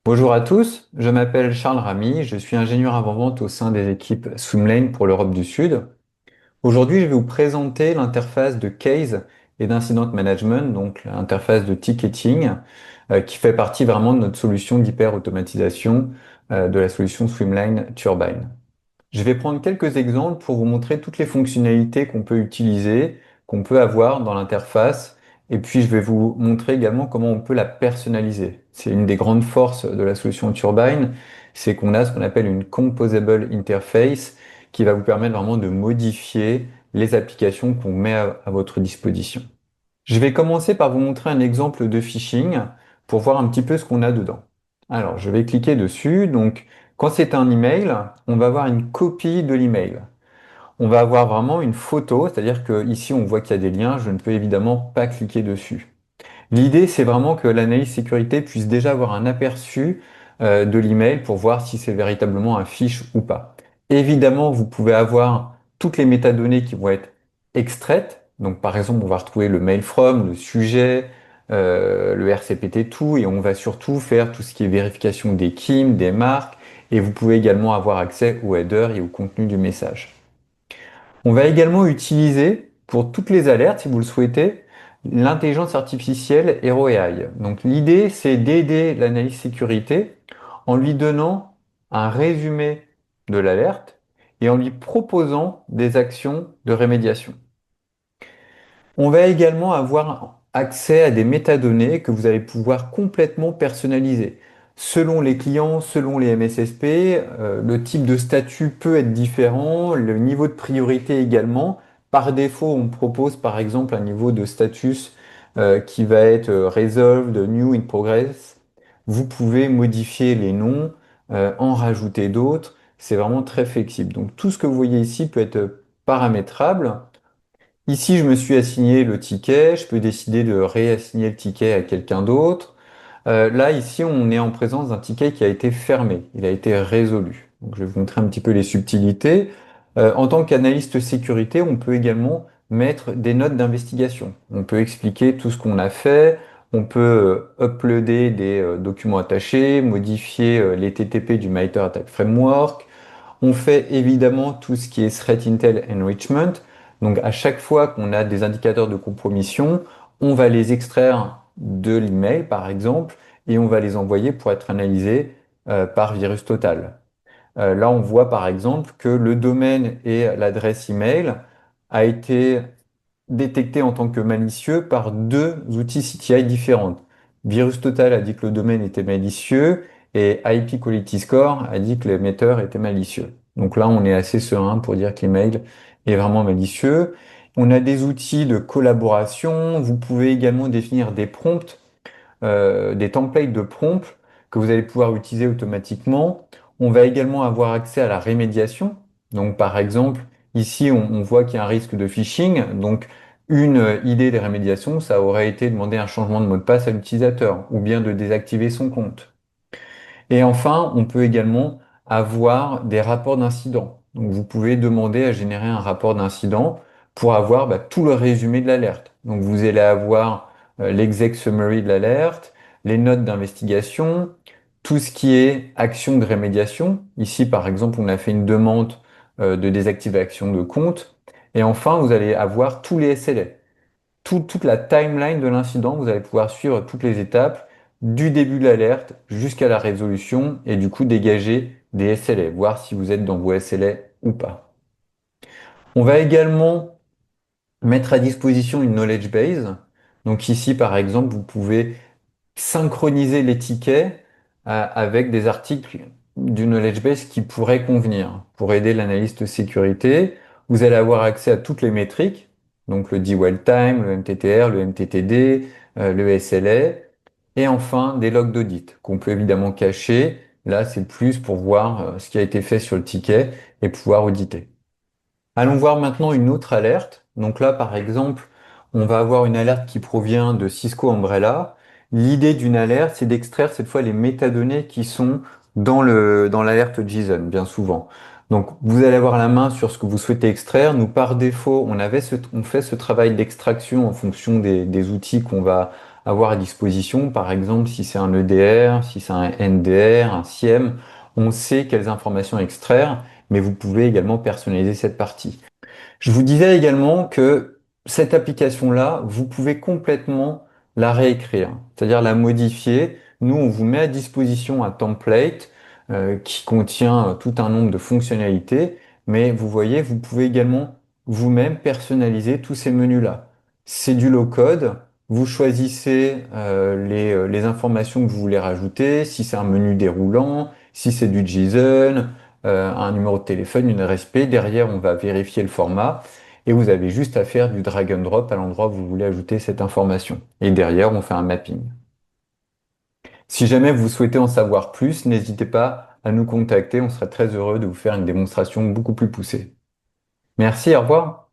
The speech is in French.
Bonjour à tous, je m'appelle Charles Ramy, je suis ingénieur avant-vente au sein des équipes Swimlane pour l'Europe du Sud. Aujourd'hui, je vais vous présenter l'interface de Case et d'Incident Management, donc l'interface de ticketing, qui fait partie vraiment de notre solution d'hyper-automatisation de la solution Swimlane Turbine. Je vais prendre quelques exemples pour vous montrer toutes les fonctionnalités qu'on peut utiliser, qu'on peut avoir dans l'interface, et puis je vais vous montrer également comment on peut la personnaliser. C'est une des grandes forces de la solution Turbine, c'est qu'on a ce qu'on appelle une composable interface qui va vous permettre vraiment de modifier les applications qu'on met à votre disposition. Je vais commencer par vous montrer un exemple de phishing pour voir un petit peu ce qu'on a dedans. Alors, je vais cliquer dessus. Donc, quand c'est un email, on va avoir une copie de l'email. On va avoir vraiment une photo, c'est-à-dire que ici on voit qu'il y a des liens, je ne peux évidemment pas cliquer dessus. L'idée, c'est vraiment que l'analyse sécurité puisse déjà avoir un aperçu de l'email pour voir si c'est véritablement un fiche ou pas. Évidemment, vous pouvez avoir toutes les métadonnées qui vont être extraites. Donc, par exemple, on va retrouver le mail from, le sujet, le RCPT tout, et on va surtout faire tout ce qui est vérification des KIM, des marques, et vous pouvez également avoir accès au header et au contenu du message. On va également utiliser, pour toutes les alertes, si vous le souhaitez, l'intelligence artificielle Hero AI. Donc l'idée, c'est d'aider l'analyse sécurité en lui donnant un résumé de l'alerte et en lui proposant des actions de rémédiation. On va également avoir accès à des métadonnées que vous allez pouvoir complètement personnaliser. Selon les clients, selon les MSSP, le type de statut peut être différent, le niveau de priorité également. Par défaut, on propose par exemple un niveau de status qui va être Resolved, New in Progress. Vous pouvez modifier les noms, en rajouter d'autres. C'est vraiment très flexible. Donc tout ce que vous voyez ici peut être paramétrable. Ici, je me suis assigné le ticket, je peux décider de réassigner le ticket à quelqu'un d'autre. Là, ici, on est en présence d'un ticket qui a été fermé, il a été résolu. Donc, je vais vous montrer un petit peu les subtilités. En tant qu'analyste sécurité, on peut également mettre des notes d'investigation. On peut expliquer tout ce qu'on a fait, on peut uploader des documents attachés, modifier les TTP du MITRE ATT&CK Framework, on fait évidemment tout ce qui est Threat Intel Enrichment. Donc à chaque fois qu'on a des indicateurs de compromission, on va les extraire de l'email par exemple et on va les envoyer pour être analysés par VirusTotal. Là, on voit par exemple que le domaine et l'adresse email a été détecté en tant que malicieux par deux outils CTI différents. VirusTotal a dit que le domaine était malicieux et IP Quality Score a dit que l'émetteur était malicieux. Donc là, on est assez serein pour dire que l'email est vraiment malicieux. On a des outils de collaboration. Vous pouvez également définir des prompts, des templates de prompts que vous allez pouvoir utiliser automatiquement. On va également avoir accès à la rémédiation. Donc, par exemple, ici, on voit qu'il y a un risque de phishing. Donc, une idée des rémédiations, ça aurait été de demander un changement de mot de passe à l'utilisateur ou bien de désactiver son compte. Et enfin, on peut également avoir des rapports d'incident. Donc, vous pouvez demander à générer un rapport d'incident pour avoir tout le résumé de l'alerte. Donc, vous allez avoir l'exec summary de l'alerte, les notes d'investigation, tout ce qui est action de rémédiation. Ici, par exemple, on a fait une demande de désactivation de compte. Et enfin, vous allez avoir tous les SLA toute la timeline de l'incident. Vous allez pouvoir suivre toutes les étapes du début de l'alerte jusqu'à la résolution et du coup dégager des SLA, voir si vous êtes dans vos SLA ou pas. On va également mettre à disposition une knowledge base. Donc ici, par exemple, vous pouvez synchroniser les tickets avec des articles du knowledge base qui pourraient convenir pour aider l'analyste sécurité. Vous allez avoir accès à toutes les métriques, donc le dwell time, le MTTR, le MTTD, le SLA, et enfin des logs d'audit qu'on peut évidemment cacher. Là, c'est plus pour voir ce qui a été fait sur le ticket et pouvoir auditer. Allons voir maintenant une autre alerte. Donc là, par exemple, on va avoir une alerte qui provient de Cisco Umbrella. L'idée d'une alerte, c'est d'extraire cette fois les métadonnées qui sont dans l'alerte JSON, bien souvent. Donc, vous allez avoir la main sur ce que vous souhaitez extraire. Nous, par défaut, on fait ce travail d'extraction en fonction des outils qu'on va avoir à disposition. Par exemple, si c'est un EDR, si c'est un NDR, un SIEM, on sait quelles informations extraire, mais vous pouvez également personnaliser cette partie. Je vous disais également que cette application-là, vous pouvez complètement la réécrire, c'est-à-dire la modifier. Nous, on vous met à disposition un template qui contient tout un nombre de fonctionnalités, mais vous voyez, vous pouvez également vous-même personnaliser tous ces menus-là. C'est du low-code. Vous choisissez les informations que vous voulez rajouter, si c'est un menu déroulant, si c'est du JSON, un numéro de téléphone, une RSP. Derrière, on va vérifier le format et vous avez juste à faire du drag and drop à l'endroit où vous voulez ajouter cette information. Et derrière, on fait un mapping. Si jamais vous souhaitez en savoir plus, n'hésitez pas à nous contacter. On serait très heureux de vous faire une démonstration beaucoup plus poussée. Merci, au revoir.